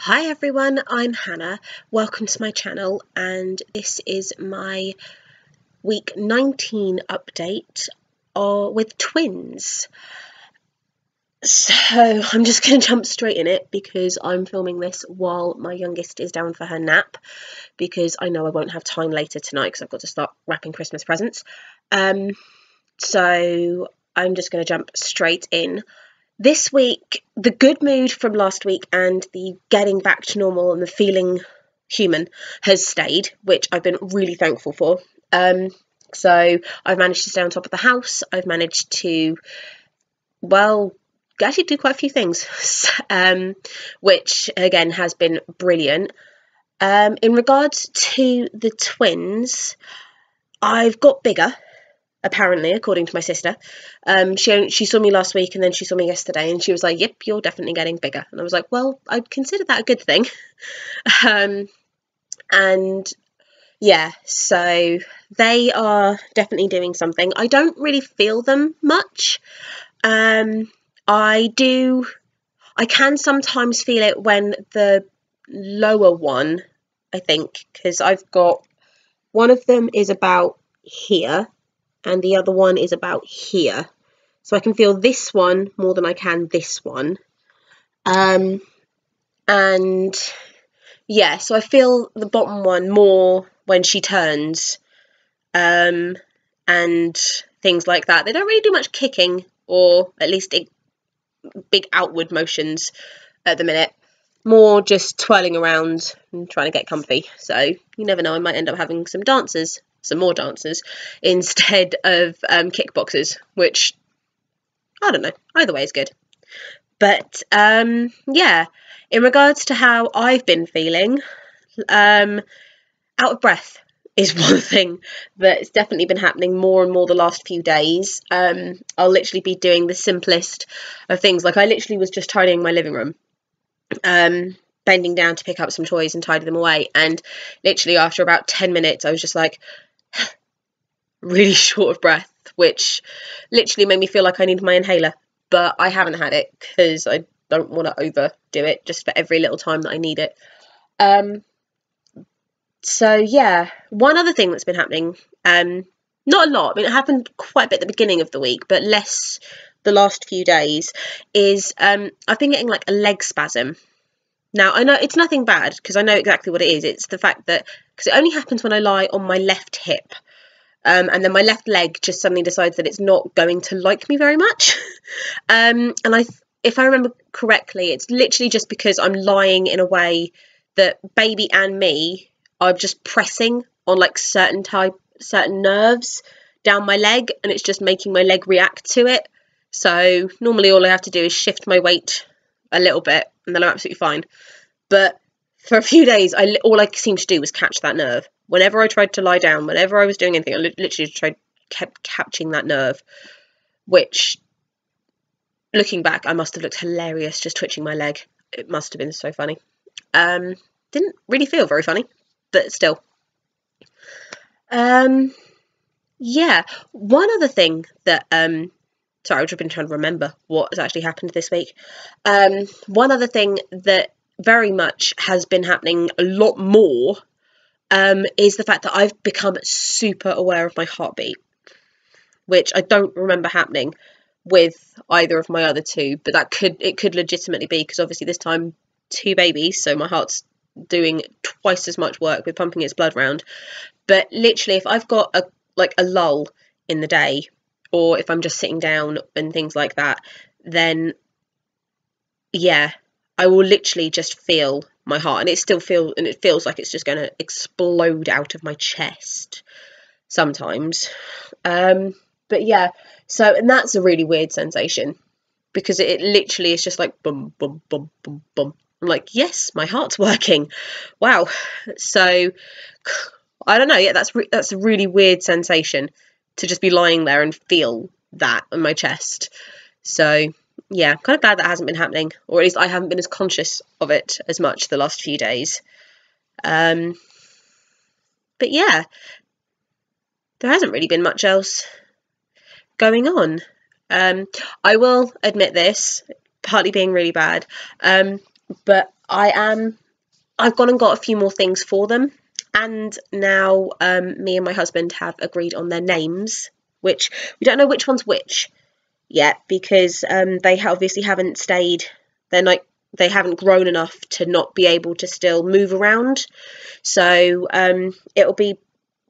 Hi everyone, I'm Hannah. Welcome to my channel, and this is my week 19 update with twins. So I'm just going to jump straight in it because I'm filming this while my youngest is down for her nap, because I know I won't have time later tonight because I've got to start wrapping Christmas presents. So I'm just going to jump straight in. This week, the good mood from last week and the getting back to normal and the feeling human has stayed, which I've been really thankful for. So I've managed to stay on top of the house. I've managed to, well, actually do quite a few things, which again has been brilliant. In regards to the twins, I've got bigger. Apparently, according to my sister. She saw me last week and then she saw me yesterday and she was like, yep, you're definitely getting bigger. And I was like, well, I'd consider that a good thing. And yeah, so they are definitely doing something. I don't really feel them much. I can sometimes feel it when the lower one, I think, because I've got, one of them is about here and the other one is about here. So I can feel this one more than I can this one. And yeah, so I feel the bottom one more when she turns, and things like that. They don't really do much kicking, or at least big outward motions at the minute. More just twirling around and trying to get comfy. So you never know, I might end up having some more dancers instead of kickboxers, which I don't know, either way is good. But yeah, in regards to how I've been feeling, out of breath is one thing that's definitely been happening more and more the last few days. I'll literally be doing the simplest of things, like I literally was just tidying my living room, bending down to pick up some toys and tidy them away, and literally after about 10 minutes I was just like really short of breath, which literally made me feel like I needed my inhaler, but I haven't had it because I don't want to overdo it just for every little time that I need it. So yeah, one other thing that's been happening, not a lot, I mean it happened quite a bit at the beginning of the week, but less the last few days, is I've been getting like a leg spasm. Now, I know it's nothing bad because I know exactly what it is. It's the fact that, because it only happens when I lie on my left hip, and then my left leg just suddenly decides that it's not going to like me very much. And if I remember correctly, it's literally just because I'm lying in a way that baby and me are just pressing on like certain nerves down my leg, and it's just making my leg react to it. So normally all I have to do is shift my weight a little bit and then I'm absolutely fine. But for a few days, all I seemed to do was catch that nerve. Whenever I tried to lie down, whenever I was doing anything, I literally kept catching that nerve, which, looking back, I must have looked hilarious just twitching my leg. It must have been so funny. Didn't really feel very funny, but still. Yeah, one other thing that, sorry, I've just been trying to remember what has actually happened this week. One other thing that very much has been happening a lot more is the fact that I've become super aware of my heartbeat, which I don't remember happening with either of my other two, but it could legitimately be because obviously this time 2 babies, so my heart's doing twice as much work with pumping its blood round. But literally, if I've got a lull in the day, or if I'm just sitting down and things like that, then yeah, I will literally just feel my heart, and it feels like it's just going to explode out of my chest sometimes. But yeah, so, and that's a really weird sensation because it literally is just like boom, boom, boom, boom, boom. I'm like, yes, my heart's working. Wow. So I don't know. Yeah, that's a really weird sensation to just be lying there and feel that on my chest. So yeah, I'm kind of glad that hasn't been happening, or at least I haven't been as conscious of it as much the last few days. But yeah, there hasn't really been much else going on. I will admit this, partly being really bad, but I've gone and got a few more things for them, and now me and my husband have agreed on their names, which we don't know which one's which yet, because they obviously haven't stayed. They haven't grown enough to not be able to still move around. So it'll be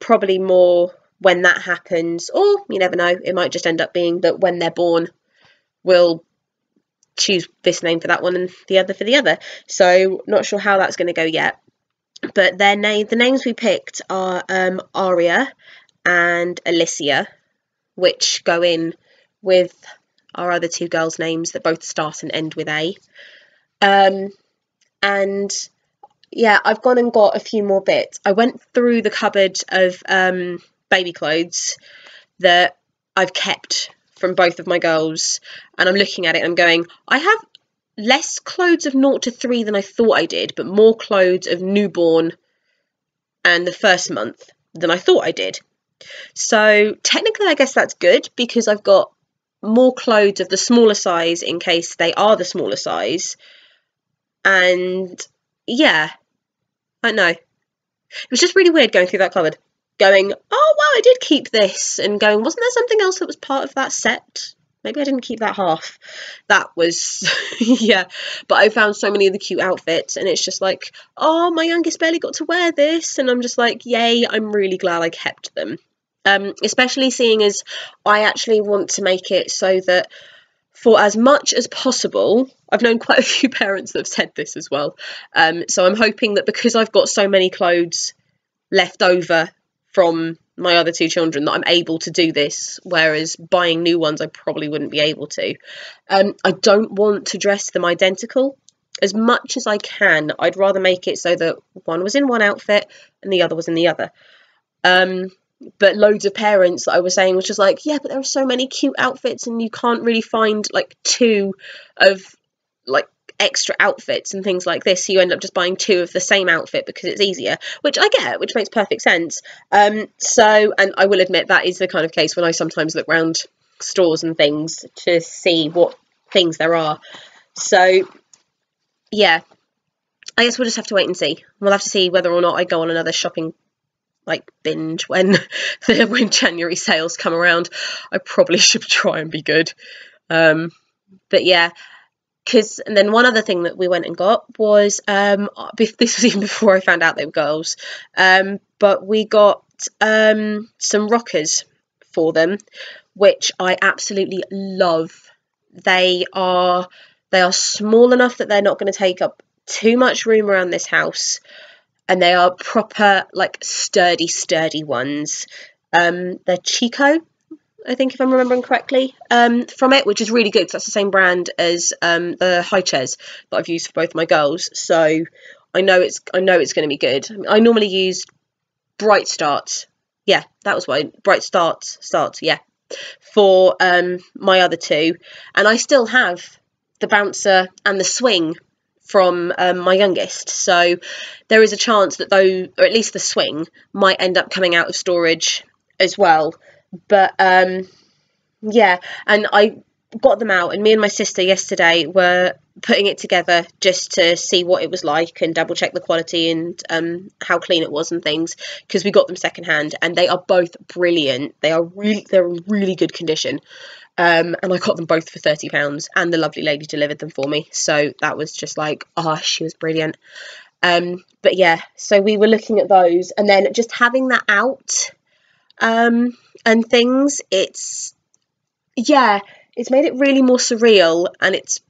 probably more when that happens, or you never know, it might just end up being that when they're born, we'll choose this name for that one and the other for the other. So not sure how that's going to go yet. But the names we picked are Aria and Alicia, which go in with our other two girls' names that both start and end with A. And yeah, I've gone and got a few more bits. I went through the cupboard of baby clothes that I've kept from both of my girls, and I'm looking at it and I'm going, I have less clothes of 0 to 3 than I thought I did, but more clothes of newborn and the first month than I thought I did. So technically I guess that's good, because I've got more clothes of the smaller size in case they are the smaller size. And yeah, I know. It was just really weird going through that cupboard, going, oh wow, I did keep this, and going, wasn't there something else that was part of that set? Maybe I didn't keep that half. That was, yeah. But I found so many of the cute outfits, and it's just like, oh, my youngest barely got to wear this, and I'm just like, yay, I'm really glad I kept them. Especially seeing as I actually want to make it so that for as much as possible, I've known quite a few parents that have said this as well. So I'm hoping that because I've got so many clothes left over from my other two children, that I'm able to do this, whereas buying new ones I probably wouldn't be able to. I don't want to dress them identical. As much as I can, I'd rather make it so that one was in one outfit and the other was in the other. But loads of parents that I was saying was just like, yeah, but there are so many cute outfits and you can't really find like 2 of like extra outfits and things like this, so you end up just buying 2 of the same outfit because it's easier, which I get, which makes perfect sense. And I will admit that is the kind of case when I sometimes look around stores and things to see what things there are. So yeah, I guess we'll just have to wait and see. We'll have to see whether or not I go on another shopping binge when January sales come around. I probably should try and be good. But yeah, and then one other thing that we went and got was, this was even before I found out they were girls, but we got some rockers for them, which I absolutely love. They are small enough that they're not going to take up too much room around this house, and they are proper sturdy ones. They're Chico, I think, if I'm remembering correctly, from it, which is really good because that's the same brand as the high chairs that I've used for both my girls. So I know it's going to be good. I normally use Bright Starts. Yeah, that was why. Bright Starts, yeah, for my other two, and I still have the bouncer and the swing from my youngest, so there is a chance that those, or at least the swing, might end up coming out of storage as well. But yeah, and I got them out, and me and my sister yesterday were putting it together just to see what it was like and double check the quality and how clean it was and things, because we got them secondhand and they are both brilliant. They're in really good condition. And I got them both for £30, and the lovely lady delivered them for me, so that was just like, oh, she was brilliant. But yeah, so we were looking at those, and then just having that out and things, it's made it really more surreal, and it's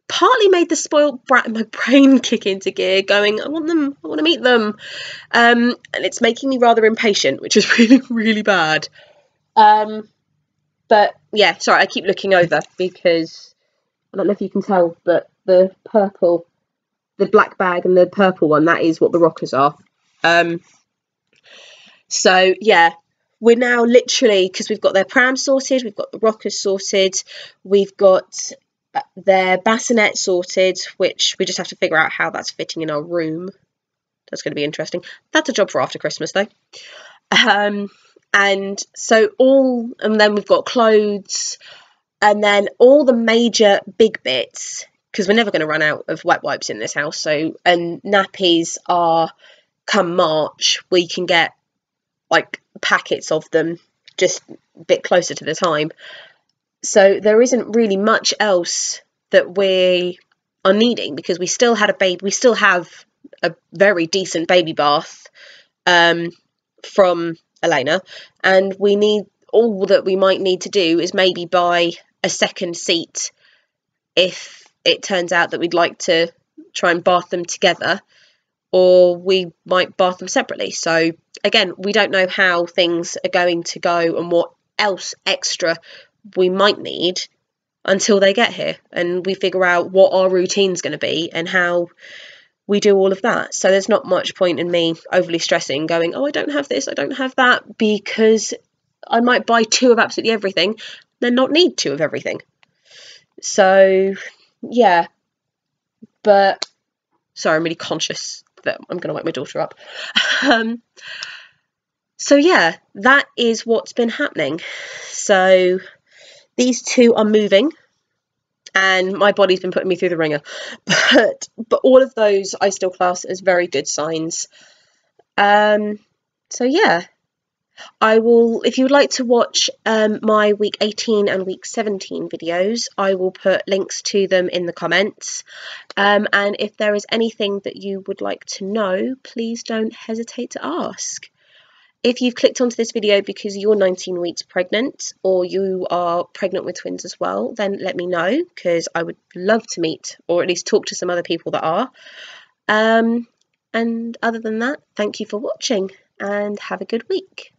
partly made the spoiled brat in my brain kick into gear, going, I want to meet them, and it's making me rather impatient, which is really, really bad. But yeah, sorry, I keep looking over because I don't know if you can tell, but the black bag and the purple one, that is what the rockers are. So yeah, we're now literally, because we've got their pram sorted, we've got the rockers sorted, we've got their bassinet sorted, which we just have to figure out how that's fitting in our room. That's going to be interesting. That's a job for after Christmas though. And then we've got clothes, and then all the major big bits because we're never going to run out of wet wipes in this house. So, and nappies are, come March, we can get like packets of them just a bit closer to the time. So there isn't really much else that we are needing, because we still have a very decent baby bath from Elena, and we need, all that we might need to do is maybe buy a second seat if it turns out that we'd like to try and bath them together, or we might bath them separately. So again, we don't know how things are going to go and what else extra we might need until they get here and we figure out what our routine's going to be and how we do all of that. So there's not much point in me overly stressing, going, oh, I don't have this, I don't have that, because I might buy 2 of absolutely everything, then not need 2 of everything. So yeah, but sorry, I'm really conscious that I'm going to wake my daughter up. So yeah, that is what's been happening. So these 2 are moving, and my body's been putting me through the ringer. But all of those I still class as very good signs. So yeah, I will, if you would like to watch my week 18 and week 17 videos, I will put links to them in the comments. And if there is anything that you would like to know, please don't hesitate to ask. If you've clicked onto this video because you're 19 weeks pregnant, or you are pregnant with twins as well, then let me know, because I would love to meet, or at least talk to some other people that are. And other than that, thank you for watching and have a good week.